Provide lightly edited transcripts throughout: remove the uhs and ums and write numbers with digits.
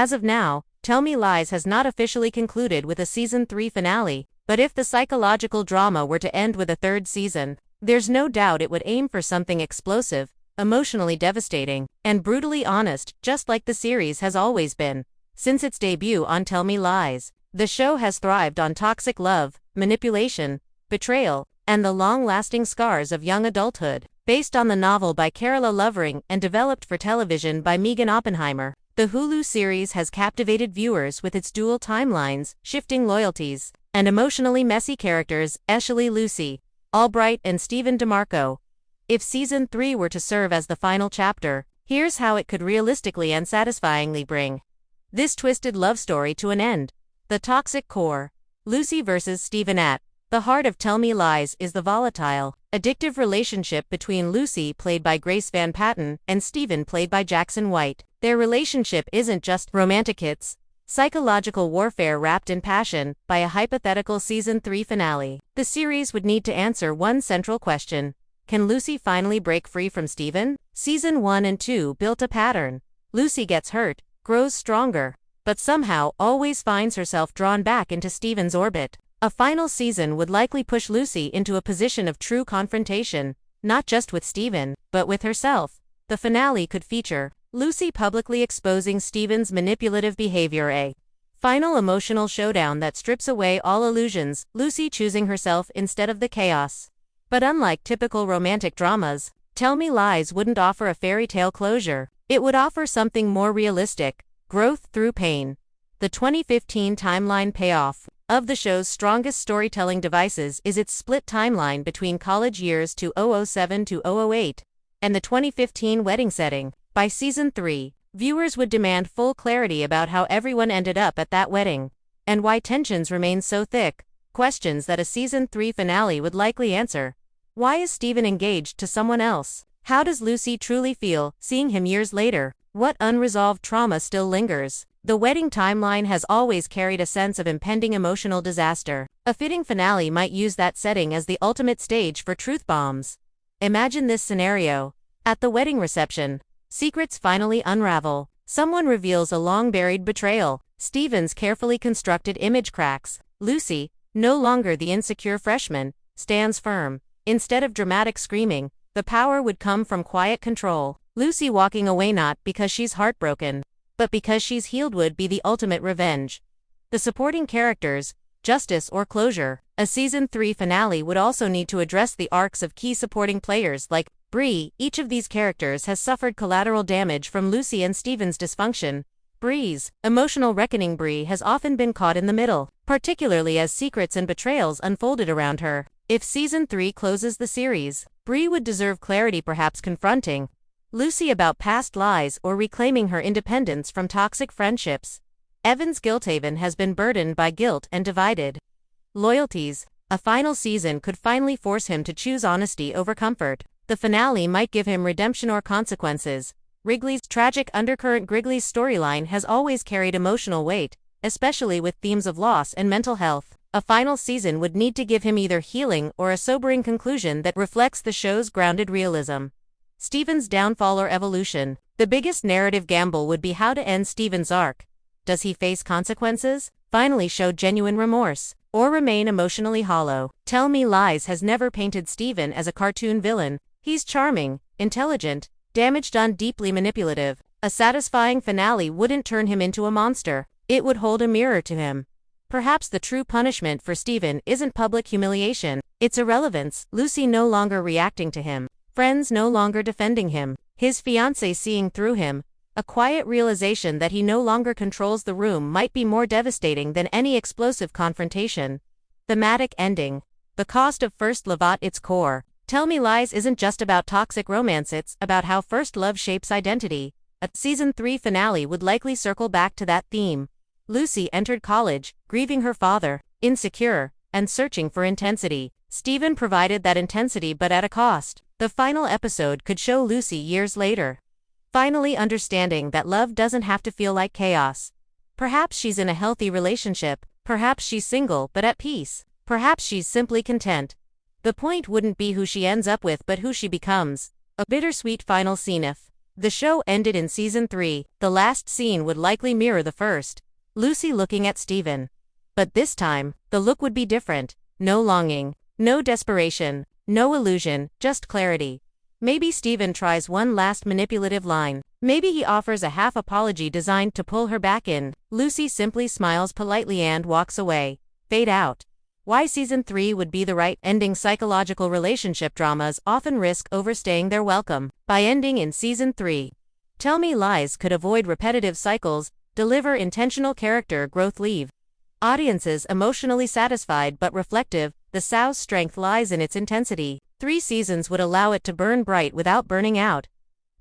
As of now, Tell Me Lies has not officially concluded with a season 3 finale, but if the psychological drama were to end with a third season, there's no doubt it would aim for something explosive, emotionally devastating, and brutally honest, just like the series has always been. Since its debut on Tell Me Lies, the show has thrived on toxic love, manipulation, betrayal, and the long-lasting scars of young adulthood. Based on the novel by Carola Lovering and developed for television by Megan Oppenheimer, the Hulu series has captivated viewers with its dual timelines, shifting loyalties, and emotionally messy characters Ashley Lucy, Albright and Stephen DeMarco. If Season 3 were to serve as the final chapter, here's how it could realistically and satisfyingly bring this twisted love story to an end. The toxic core. Lucy versus Stephen. At the heart of Tell Me Lies is the volatile, addictive relationship between Lucy, played by Grace Van Patten, and Stephen, played by Jackson White. Their relationship isn't just romantic, it's psychological warfare wrapped in passion. By a hypothetical Season 3 finale, the series would need to answer one central question: can Lucy finally break free from Stephen? Season 1 and 2 built a pattern. Lucy gets hurt, grows stronger, but somehow always finds herself drawn back into Stephen's orbit. A final season would likely push Lucy into a position of true confrontation, not just with Stephen, but with herself. The finale could feature Lucy publicly exposing Stephen's manipulative behavior, a final emotional showdown that strips away all illusions, Lucy choosing herself instead of the chaos. But unlike typical romantic dramas, Tell Me Lies wouldn't offer a fairy tale closure. It would offer something more realistic: growth through pain. The 2015 timeline payoff of the show's strongest storytelling devices is its split timeline between college years 2007 to 2008 and the 2015 wedding setting. By Season 3, viewers would demand full clarity about how everyone ended up at that wedding, and why tensions remain so thick, questions that a Season 3 finale would likely answer. Why is Stephen engaged to someone else? How does Lucy truly feel, seeing him years later? What unresolved trauma still lingers? The wedding timeline has always carried a sense of impending emotional disaster. A fitting finale might use that setting as the ultimate stage for truth bombs. Imagine this scenario. At the wedding reception, secrets finally unravel. Someone reveals a long-buried betrayal. Stephen's carefully constructed image cracks. Lucy, no longer the insecure freshman, stands firm. Instead of dramatic screaming, the power would come from quiet control. Lucy walking away not because she's heartbroken, but because she's healed would be the ultimate revenge. The supporting characters, justice or closure. A Season 3 finale would also need to address the arcs of key supporting players like Bree. Each of these characters has suffered collateral damage from Lucy and Stephen's dysfunction. Bree's emotional reckoning. Bree has often been caught in the middle, particularly as secrets and betrayals unfolded around her. If Season 3 closes the series, Bree would deserve clarity, perhaps confronting Lucy about past lies or reclaiming her independence from toxic friendships. Evan's Guilthaven has been burdened by guilt and divided loyalties. A final season could finally force him to choose honesty over comfort. The finale might give him redemption or consequences. Wrigley's tragic undercurrent. Wrigley's storyline has always carried emotional weight, especially with themes of loss and mental health. A final season would need to give him either healing or a sobering conclusion that reflects the show's grounded realism. Stephen's downfall or evolution. The biggest narrative gamble would be how to end Stephen's arc. Does he face consequences, finally show genuine remorse, or remain emotionally hollow? Tell Me Lies has never painted Stephen as a cartoon villain. He's charming, intelligent, damaged and deeply manipulative. A satisfying finale wouldn't turn him into a monster. It would hold a mirror to him. Perhaps the true punishment for Stephen isn't public humiliation, it's irrelevance. Lucy no longer reacting to him. Friends no longer defending him. His fiancée seeing through him. A quiet realization that he no longer controls the room might be more devastating than any explosive confrontation. Thematic ending. The cost of first love. At its core, Tell Me Lies isn't just about toxic romance, it's about how first love shapes identity. A Season 3 finale would likely circle back to that theme. Lucy entered college, grieving her father, insecure, and searching for intensity. Stephen provided that intensity, but at a cost. The final episode could show Lucy years later, finally understanding that love doesn't have to feel like chaos. Perhaps she's in a healthy relationship, perhaps she's single but at peace, perhaps she's simply content. The point wouldn't be who she ends up with but who she becomes. A bittersweet final scene. If The show ended in season 3, the last scene would likely mirror the first. Lucy looking at Steven. But this time, the look would be different. No longing, no desperation, no illusion, just clarity. Maybe Steven tries one last manipulative line. Maybe he offers a half apology designed to pull her back in. Lucy simply smiles politely and walks away. Fade out. Why season 3 would be the right ending? Psychological relationship dramas often risk overstaying their welcome. By ending in season 3, Tell Me Lies could avoid repetitive cycles, deliver intentional character growth, leave audiences emotionally satisfied but reflective. The show's strength lies in its intensity. 3 seasons would allow it to burn bright without burning out.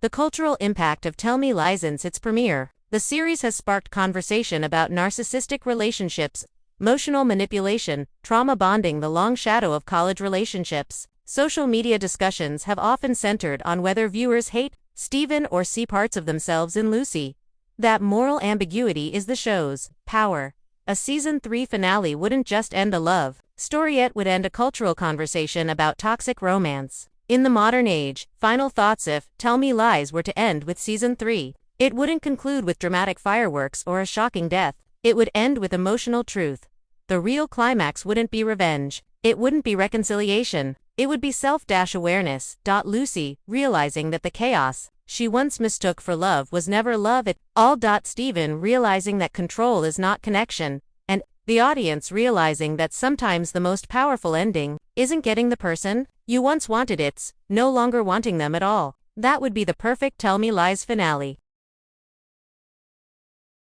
The cultural impact of Tell Me Lies. Since its premiere, the series has sparked conversation about narcissistic relationships, emotional manipulation, trauma bonding, the long shadow of college relationships. Social media discussions have often centered on whether viewers hate Steven or see parts of themselves in Lucy. That moral ambiguity is the show's power. A season 3 finale wouldn't just end a love story, it would end a cultural conversation about toxic romance. In the modern age, final thoughts: if Tell Me Lies were to end with season 3, it wouldn't conclude with dramatic fireworks or a shocking death. It would end with emotional truth. The real climax wouldn't be revenge. It wouldn't be reconciliation. It would be self-awareness. Lucy, realizing that the chaos she once mistook for love was never love at all. Steven, realizing that control is not connection. And the audience realizing that sometimes the most powerful ending isn't getting the person you once wanted, it's no longer wanting them at all. That would be the perfect Tell Me Lies finale.